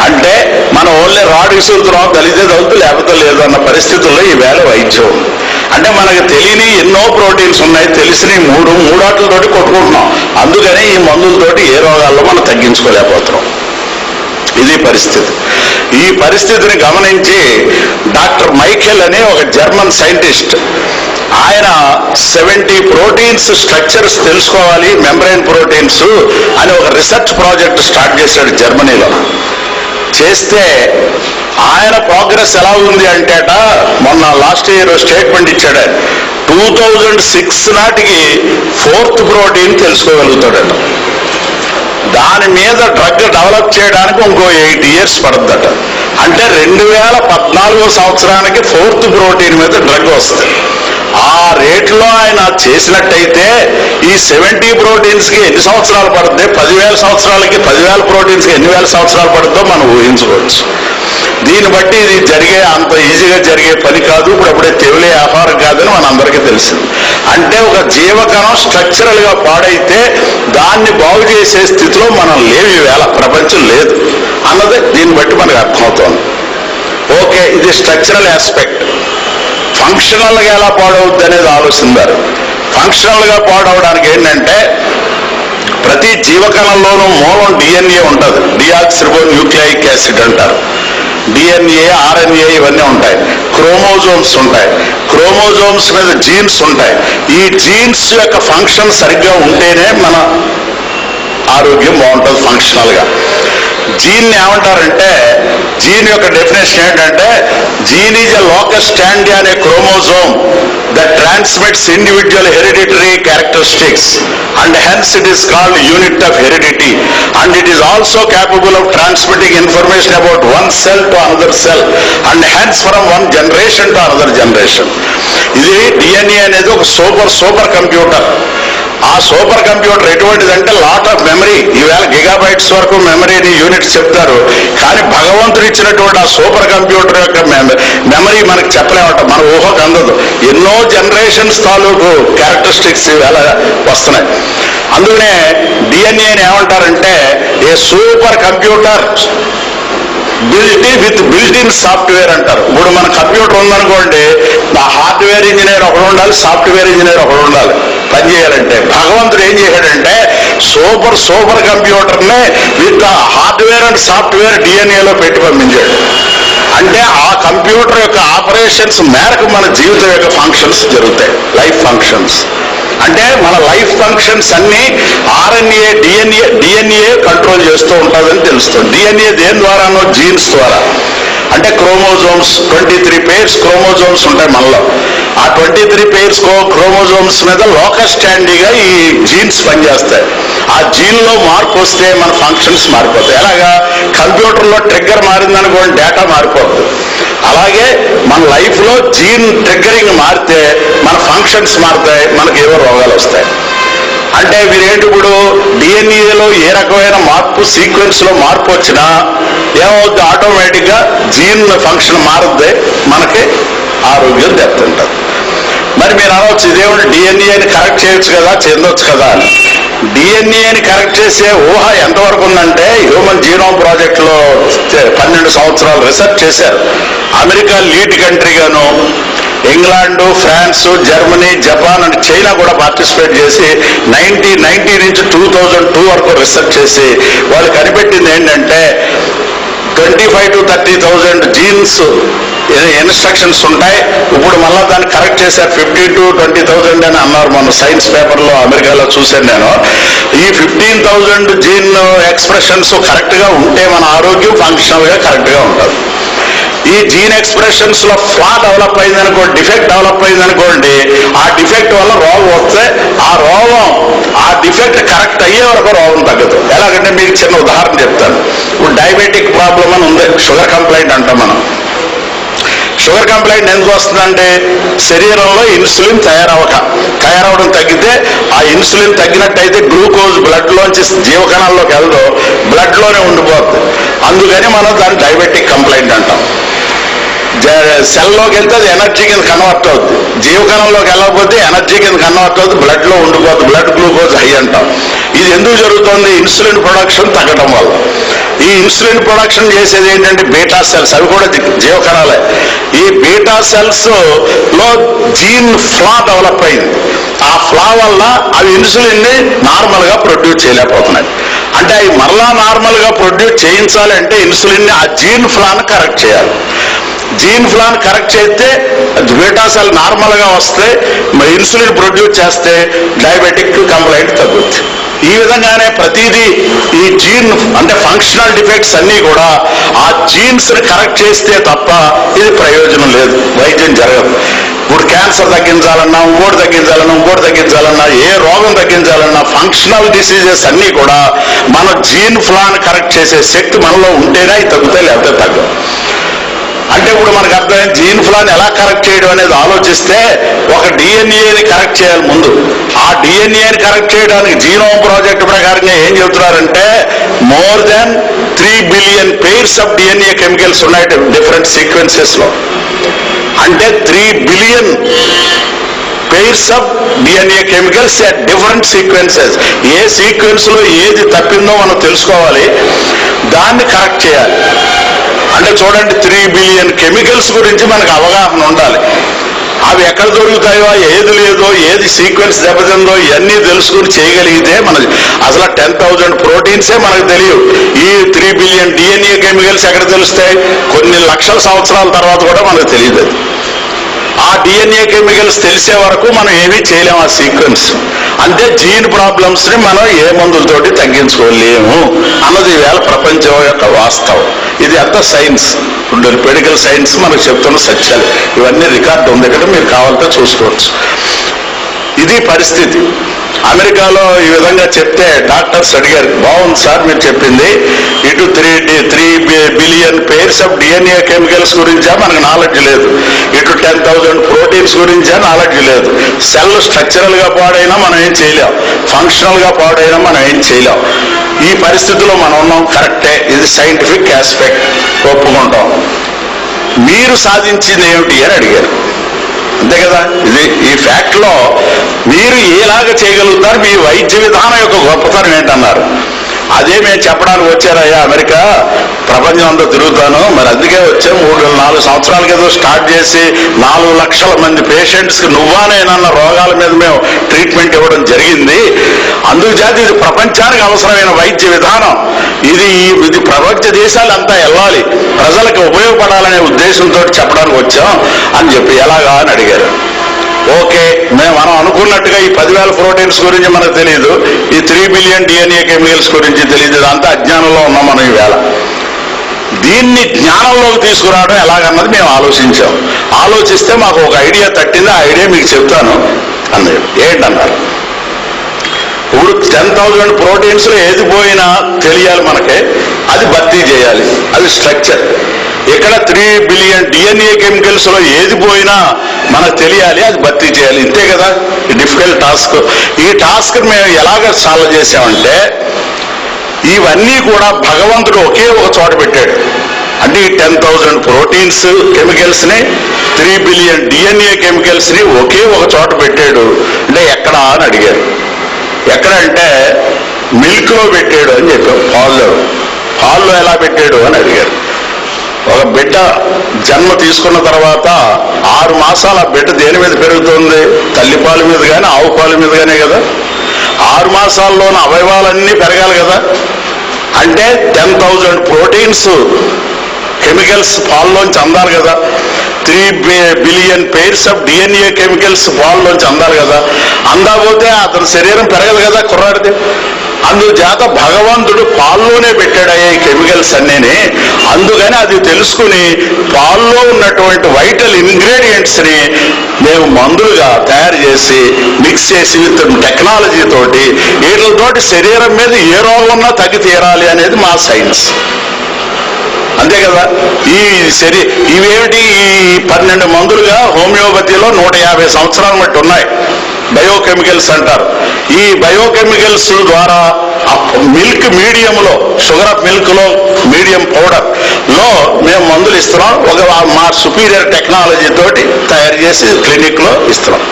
అంటే మనం only rod విసురుతున్నాం, తలితే తలుతూ లేకపోతే లేదు అన్న పరిస్థితుల్లో ఈవేళ వైద్యం. అంటే మనకు తెలియని ఎన్నో ప్రోటీన్స్ ఉన్నాయి, తెలిసిన మూడాట్లతోటి కొట్టుకుంటున్నాం. అందుకనే ఈ మందులతోటి ఏ రోగాల్లో మనం తగ్గించుకోలేకపోతున్నాం. ఇది పరిస్థితి. ఈ పరిస్థితిని గమనించి డాక్టర్ మైఖెల్ అనే ఒక జర్మన్ సైంటిస్ట్, ఆయన 70 ప్రోటీన్స్ స్ట్రక్చర్స్ తెలుసుకోవాలి, మెంబ్రెయిన్ ప్రోటీన్స్ అని ఒక రీసెర్చ్ ప్రాజెక్ట్ స్టార్ట్ చేశాడు జర్మనీలో. చేస్తే ఆయన ప్రోగ్రెస్ ఎలా ఉంది అంటేట, మొన్న లాస్ట్ ఇయర్ స్టేట్మెంట్ ఇచ్చాడు. 2006 నాటికి 4th ప్రోటీన్ తెలుసుకోగలుగుతాడట. దాని మీద డ్రగ్ డెవలప్ చేయడానికి ఇంకో 8 years పడుతుందట. అంటే 2014 సంవత్సరానికి 4th ప్రోటీన్ మీద డ్రగ్ వస్తుంది. ఆ రేట్లో ఆయన చేసినట్టయితే ఈ 70 ప్రోటీన్స్కి ఎన్ని సంవత్సరాలు పడుతుంది, 10,000 సంవత్సరాలకి 10,000 ప్రోటీన్స్కి ఎన్ని వేల సంవత్సరాలు పడుతుందో మనం ఊహించుకోవచ్చు. దీన్ని బట్టి ఇది అంత ఈజీగా జరిగే పని కాదు, ఇప్పుడప్పుడే తెవిలే ఆహారం కాదని మనందరికీ తెలిసింది. అంటే ఒక జీవకణం స్ట్రక్చరల్గా పాడైతే దాన్ని బాగు చేసే స్థితిలో మనం లేవు, ఈవేళ ప్రపంచం లేదు అన్నది దీన్ని బట్టి మనకు అర్థమవుతోంది. ఓకే, ఇది స్ట్రక్చరల్ ఆస్పెక్ట్. ఫంక్షనల్గా ఎలా పాడవుద్ది అనేది ఆలోచించారు. ఫంక్షనల్గా పాడవడానికి ఏంటంటే, ప్రతి జీవకణంలోనూ మూలం డిఎన్ఏ ఉంటుంది, డిఆక్సిరిబో న్యూక్లియిక్ యాసిడ్ అంటారు. డిఎన్ఏ, ఆర్ఎన్ఏ ఇవన్నీ ఉంటాయి. క్రోమోజోమ్స్ ఉంటాయి, క్రోమోజోమ్స్ మీద జీన్స్ ఉంటాయి. ఈ జీన్స్ యొక్క ఫంక్షన్ సరిగ్గా ఉంటేనే మన ఆరోగ్యం బాగుంటుంది ఫంక్షనల్గా. జీన్ ఏమంటారంటే, జీన్ యొక్క డెఫినేషన్ ఏంటంటే, జీన్ ఈజ్ ఎ లోకస్ స్టాండి అనే chromosome that transmits individual hereditary characteristics and hence it is called unit of heredity, and it is also capable of transmitting information about one cell to another cell and hence from one generation to another generation. ఇది DNA అనేది ఒక super computer. ఆ super computer ఎటువంటిదంటే lot of memory. ఈవేళ gigabytes వరకు మెమరీని units చెప్తారు, కానీ భగవంతుడు ఇచ్చినటువంటి ఆ సూపర్ కంప్యూటర్ యొక్క మెమరీ మనకు చెప్పలేమట, మన ఊహకు అందదు. ఎన్నో జనరేషన్స్ తాలూకు క్యారెక్టరిస్టిక్స్ ఈవేళ వస్తున్నాయి. అందుకనే డిఎన్ఏని ఏమంటారంటే a super computer built in software అంటారు. ఇప్పుడు మన కంప్యూటర్ ఉందనుకోండి, ఆ హార్డ్వేర్ ఇంజనీర్ ఒకడు ఉండాలి, సాఫ్ట్వేర్ ఇంజనీర్ ఒకడు ఉండాలి పనిచేయాలంటే. భగవంతుడు ఏం చేశాడంటే సూపర్ కంప్యూటర్ని విత్ హార్డ్వేర్ అండ్ సాఫ్ట్వేర్ డిఎన్ఏలో పెట్టి పంపించాడు. అంటే ఆ కంప్యూటర్ యొక్క ఆపరేషన్స్ మేరకు మన జీవితం యొక్క ఫంక్షన్స్ జరుగుతాయి, లైఫ్ ఫంక్షన్స్. అంటే మన లైఫ్ ఫంక్షన్స్ అన్ని ఆర్ఎన్ఏ, డిఎన్ఏ కంట్రోల్ చేస్తూ ఉంటుందని తెలుస్తుంది. డిఎన్ఏ దేని ద్వారానో, జీన్స్ ద్వారా. అంటే క్రోమోజోమ్స్ 23 pairs క్రోమోజోమ్స్ ఉంటాయి మనలో. ఆ 23 pairs క్రోమోజోమ్స్ మీద లోకస్ స్టాండీగా ఈ జీన్స్ పనిచేస్తాయి. ఆ జీన్లో మార్పు వస్తే మన ఫంక్షన్స్ మారిపోతాయి. ఎలాగా, కంప్యూటర్లో ట్రిగ్గర్ మారిందనుకోండి డేటా మారిపోతుంది. అలాగే మన లైఫ్లో జీన్ ట్రిగ్గరింగ్ మారితే మన ఫంక్షన్స్ మారుతాయి, మనకి ఏవో రోగాలు వస్తాయి. అంటే వీరేంటి, ఇప్పుడు డిఎన్ఏలో ఏ రకమైన మార్పు, సీక్వెన్స్లో మార్పు వచ్చినా ఏమవుద్ది, ఆటోమేటిక్గా జీన్ ఫంక్షన్ మారుద్ది, మనకి ఆరోగ్యం దెబ్బతింటుంది. మరి మీరు అనవచ్చు, ఇదేమిటి డిఎన్ఏని కరెక్ట్ చేయొచ్చు కదా, చెందొచ్చు కదా అని. డిఎన్ఏని కరెక్ట్ చేసే ఊహ ఎంతవరకు ఉందంటే, హ్యూమన్ జీనోమ్ ప్రాజెక్ట్లో 12 సంవత్సరాలు రీసెర్చ్ చేశారు. అమెరికా లీడ్ కంట్రీగాను, England, France, Germany, Japan and China కూడా పార్టిసిపేట్ చేసి 1990 నుంచి 2002 వరకు రీసెర్చ్ చేసి వాళ్ళు కనిపెట్టింది ఏంటంటే 25,000 to 30,000 జీన్స్ ఇన్స్ట్రక్షన్స్ ఉంటాయి. ఇప్పుడు మళ్ళీ దాన్ని కరెక్ట్ చేశారు, 15,000 to 20,000 అని అన్నారు మొన్న సైన్స్ పేపర్లో అమెరికాలో చూశాను నేను. ఈ 15,000 జీన్ ఎక్స్ప్రెషన్స్ కరెక్ట్గా ఉంటే మన ఆరోగ్యం ఫంక్షనల్గా కరెక్ట్గా ఉంటుంది. ఈ జీన్ ఎక్స్ప్రెషన్స్ లో ఫ్లా డెవలప్ అయిందనుకోండి, డిఫెక్ట్ డెవలప్ అయిందనుకోండి, ఆ డిఫెక్ట్ వల్ల రోగం వస్తే ఆ డిఫెక్ట్ కరెక్ట్ అయ్యే వరకు రోగం తగ్గదు. ఎలాగంటే మీకు చిన్న ఉదాహరణ చెప్తాను. ఇప్పుడు డయాబెటిక్ ప్రాబ్లం అని ఉంది, షుగర్ కంప్లైంట్ అంటాం మనం. షుగర్ కంప్లైంట్ ఎందుకు వస్తుందంటే శరీరంలో ఇన్సులిన్ తయారవడం తగ్గితే, ఆ ఇన్సులిన్ తగ్గినట్టయితే గ్లూకోజ్ బ్లడ్లోంచి జీవకణాల్లోకి వెళ్ళదు, బ్లడ్లోనే ఉండిపోతుంది. అందుకని మనం దాన్ని డయాబెటిక్ కంప్లైంట్ అంటాం. సెల్లోకి వెళ్తే అది ఎనర్జీ కింద కన్వర్ట్ అవుతుంది, జీవకణంలోకి వెళ్ళకపోతే ఎనర్జీ కింద కన్వర్ట్ అవుతుంది, బ్లడ్లో ఉండిపోతుంది, బ్లడ్ గ్లూకోజ్ హై అంటాం. ఇది ఎందుకు జరుగుతుంది, ఇన్సులిన్ ప్రొడక్షన్ తగ్గడం వల్ల. ఈ ఇన్సులిన్ ప్రొడక్షన్ చేసేది ఏంటంటే బీటా సెల్స్, అవి కూడా జీవకణాలే. ఈ బీటా సెల్స్ లో జీన్ ఫ్లా డెవలప్ అయింది. ఆ ఫ్లా వల్ల అవి ఇన్సులిన్ ని నార్మల్ గా ప్రొడ్యూస్ చేయలేకపోతున్నాయి. అంటే అవి మరలా నార్మల్ గా ప్రొడ్యూస్ చేయించాలి అంటే ఇన్సులిన్ ని ఆ జీన్ ఫ్లాను కరెక్ట్ చేయాలి. జీన్ ఫ్లాన్ కరెక్ట్ చేస్తే బీటా సెల్ నార్మల్ గా వస్తే ఇన్సులిన్ ప్రొడ్యూస్ చేస్తే డయాబెటిక్ కంప్లైంట్ తగ్గుతుంది. ఈ విధంగానే ప్రతిదీ ఈ జీన్ అంటే ఫంక్షనల్ డిఫెక్ట్స్ అన్ని కూడా ఆ జీన్స్ ని కరెక్ట్ చేస్తే తప్ప ఇది ప్రయోజనం లేదు, వైద్యం జరగదు. ఇప్పుడు క్యాన్సర్ తగ్గించాలన్నా, ఇంకోటి తగ్గించాలన్నా, ఏ రోగం తగ్గించాలన్నా ఫంక్షనల్ డిసీజెస్ అన్ని కూడా మన జీన్ ఫ్లాన్ కరెక్ట్ చేసే శక్తి మనలో ఉంటేనే అవి తగ్గుతాయి, లేకపోతే తగ్గవు. అంటే ఇప్పుడు మనకు అర్థమైంది జీన్ ఫ్లాని ఎలా కరెక్ట్ చేయడం అనేది ఆలోచిస్తే ఒక డిఎన్ఏని కరెక్ట్ చేయాలి ముందు. ఆ డిఎన్ఏని కరెక్ట్ చేయడానికి జీనోమ్ ప్రాజెక్ట్ ప్రకారంగా ఏం చెబుతున్నారంటే more than 3 billion pairs of DNA chemicals ఉన్నాయి డిఫరెంట్ సీక్వెన్సెస్ లో. అంటే 3 billion pairs of DNA chemicals at different sequences. ఏ సీక్వెన్స్ లో ఏది తప్పిందో మనం తెలుసుకోవాలి, దాన్ని కరెక్ట్ చేయాలి. అంటే చూడండి, 3 బిలియన్ కెమికల్స్ గురించి మనకు అవగాహన ఉండాలి. అవి ఎక్కడ దొరుకుతాయో, ఏది లేదో, ఏది సీక్వెన్స్ దెబ్బతిందో ఇవన్నీ తెలుసుకుని చేయగలిగితే అసలు 10,000 ప్రోటీన్సే మనకు తెలియవు. ఈ 3 బిలియన్ డిఎన్ఏ కెమికల్స్ ఎక్కడ తెలుస్తాయి? కొన్ని లక్షల సంవత్సరాల తర్వాత కూడా మనకు తెలియదు. ఆ డిఎన్ఏ కెమికల్స్ తెలిసే వరకు మనం ఏమీ చేయలేము ఆ సీక్వెన్స్. అంటే జీన్ ప్రాబ్లమ్స్ ని మనం ఏ మందులతోటి తగ్గించుకోలేము అన్నది ఈవేళ ప్రపంచం యొక్క వాస్తవం. ఇది అంతా సైన్స్, మెడికల్ సైన్స్ మనకు చెప్తున్న సత్యాలు. ఇవన్నీ రికార్డు ఉంది ఇక్కడ, మీరు కావాలంటే చూసుకోవచ్చు. ఇది పరిస్థితి. అమెరికాలో ఈ విధంగా చెప్తే డాక్టర్స్ అడిగారు, బాగుంది సార్ మీరు చెప్పింది, ఇటు 3 billion pairs of DNA chemicals గురించా మనకు నాలెడ్జ్ లేదు, ఇటు 10,000 ప్రోటీన్స్ గురించా నాలెడ్జ్ లేదు. సెల్ స్ట్రక్చరల్ గా పాడైనా మనం ఏం చేయలేం, ఫంక్షనల్ గా పాడైనా మనం ఏం చేయలేం. ఈ పరిస్థితిలో మనం ఉన్నాం, కరెక్టే, ఇది సైంటిఫిక్ ఆస్పెక్ట్, ఒప్పుకుంటాం. మీరు సాధించింది ఏమిటి అని అడిగారు. అంతే కదా, ఇది ఈ ఫ్యాక్ట్ లో మీరు ఏలాగా చేయగలుగుతారు, మీ వైద్య విధానం యొక్క గొప్పతనం ఏంటన్నారు. అదే మేము చెప్పడానికి వచ్చారయ్యా, అమెరికా ప్రపంచం అంతా తిరుగుతాను, మరి అందుకే వచ్చాం. 3-4 సంవత్సరాల క్రితం స్టార్ట్ చేసి 4 లక్షల మంది పేషెంట్స్కి నువ్వానేనన్న రోగాల మీద మేము ట్రీట్మెంట్ ఇవ్వడం జరిగింది. అందుచేత ఇది ప్రపంచానికి అవసరమైన వైద్య విధానం, ఇది ప్రపంచ దేశాలంతా వెళ్ళాలి, ప్రజలకు ఉపయోగపడాలనే ఉద్దేశంతో చెప్పడానికి వచ్చాం అని చెప్పి. ఎలాగా అని అడిగారు. ఓకే, మనం అనుకున్నట్టుగా ఈ 10,000 ప్రోటీన్స్ గురించి మనకు తెలియదు, ఈ 3 బిలియన్ డిఎన్ఏ కెమికల్స్ గురించి తెలియదు, ఇదంతా అజ్ఞానంలో ఉన్నాం మనం ఈవేళ. దీన్ని జ్ఞానంలోకి తీసుకురావడం ఎలాగన్నది మేము ఆలోచించాం. ఆలోచిస్తే మాకు ఒక ఐడియా తట్టింది, ఆ ఐడియా మీకు చెప్తాను అన్నారు. ఏంటన్నారు, ఇప్పుడు 10,000 ప్రోటీన్స్ లో ఏది పోయినా తెలియాలి మనకే, అది భర్తీ చేయాలి, అది స్ట్రక్చర్. ఇక్కడ 3 బిలియన్ డిఎన్ఏ కెమికల్స్ లో ఏది పోయినా మనకు తెలియాలి, అది భర్తీ చేయాలి. ఇంతే కదా డిఫికల్ట్ టాస్క్. ఈ టాస్క్ మేము ఎలాగ సాల్వ్ చేసామంటే, ఇవన్నీ కూడా భగవంతుడు ఒకే ఒక చోట పెట్టాడు. అంటే ఈ 10,000 ప్రోటీన్స్ కెమికల్స్ ని, 3 బిలియన్ డిఎన్ఏ కెమికల్స్ ని ఒకే ఒక చోట పెట్టాడు. అంటే ఎక్కడ అని అడిగారు. ఎక్కడంటే మిల్క్ లో పెట్టాడు అని చెప్పాం. పాల్లో ఎలా పెట్టాడు అని అడిగారు. ఒక బిడ్డ జన్మ తీసుకున్న తర్వాత 6 మాసాలు ఆ బిడ్డ దేని మీద పెరుగుతుంది? తల్లిపాల మీద కానీ ఆవు పాల మీద కానీ కదా. 6 మాసాల్లోని అవయవాలన్నీ పెరగాలి కదా. అంటే 10,000 ప్రోటీన్స్ కెమికల్స్ పాల్లోంచి అందాలి కదా. 3 billion pairs of DNA chemicals పాల్లోంచి అందాలి కదా. అందకపోతే అతని శరీరం పెరగదు కదా కుర్రాడిది. అందుచేత భగవంతుడు పాల్లోనే పెట్టాడయ్యా ఈ కెమికల్స్ అన్నీని. అందుకని అది తెలుసుకుని పాల్లో ఉన్నటువంటి వైటల్ ఇంగ్రీడియంట్స్ ని మేము మందులుగా తయారు చేసి మిక్స్ చేసి విత్ టెక్నాలజీ తోటి వీటితోటి శరీరం మీద ఏ రోగం ఉన్నా తగ్గి తీరాలి అనేది మా సైన్స్. అంతే కదా. ఇవేమిటి, ఈ 12 మందులుగా హోమియోపతిలో 150 సంవత్సరాల మట్టి ఉన్నాయి. బయోకెమికల్స్ అంటారు. ఈ బయోకెమికల్స్ ద్వారా మిల్క్ మీడియంలో, షుగర్ ఆఫ్ మిల్క్ లో మీడియం పౌడర్ లో మేము మందులు ఇస్తున్నాం. మా సుపీరియర్ టెక్నాలజీ తోటి తయారు చేసి క్లినిక్ లో ఇస్తున్నాం.